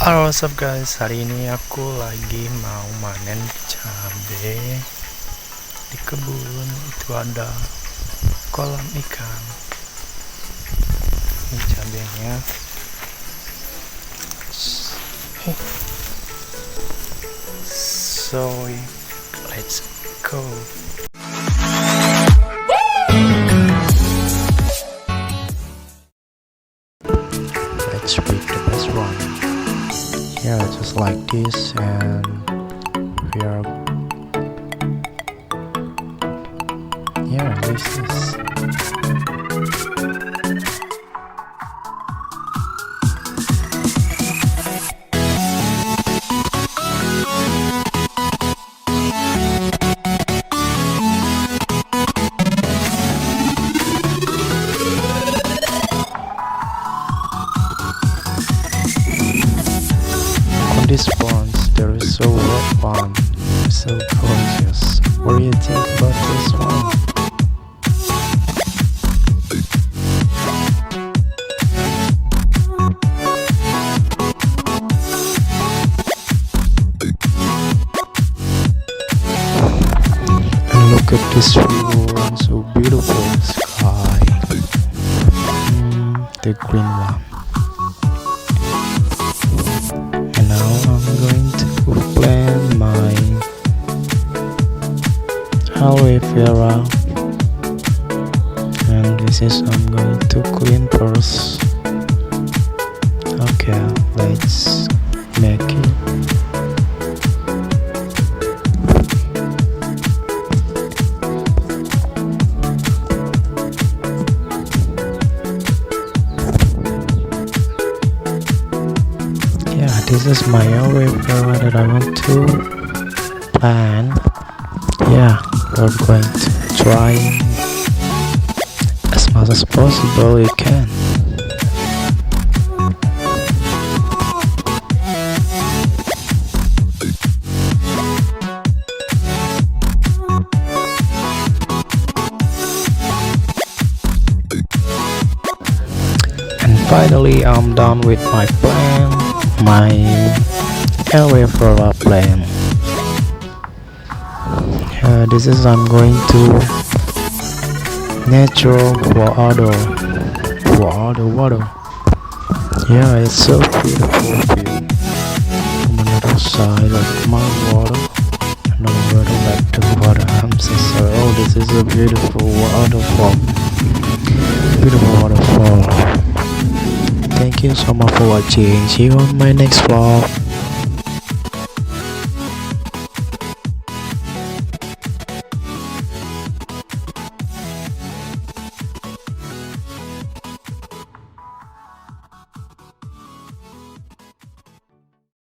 Halo, what's up guys, hari ini aku lagi mau manen cabe di kebun. Itu ada kolam ikan. Ini cabenya. So let's go. Let's pick the best one. Yeah, just like this, and we are this is on this ponds. There is so red one, so gorgeous. What do you think about this one? And look at this view and so beautiful sky. The green one. And now I'm going to plant my Aloe Vera, and this is I'm going to clean first. Okay, let's make it. Yeah, this is my aloe vera that I want to plant. Yeah, we're going to try as much as possible you can. And finally I'm done with my plant, my aloe vera plant. This is I'm going to natural water. Yeah, it's so beautiful view from another side of my water. Another back to water. I'm so sorry. Oh, this is a beautiful waterfall. Beautiful waterfall. Thank you so much for watching. See you on my next vlog.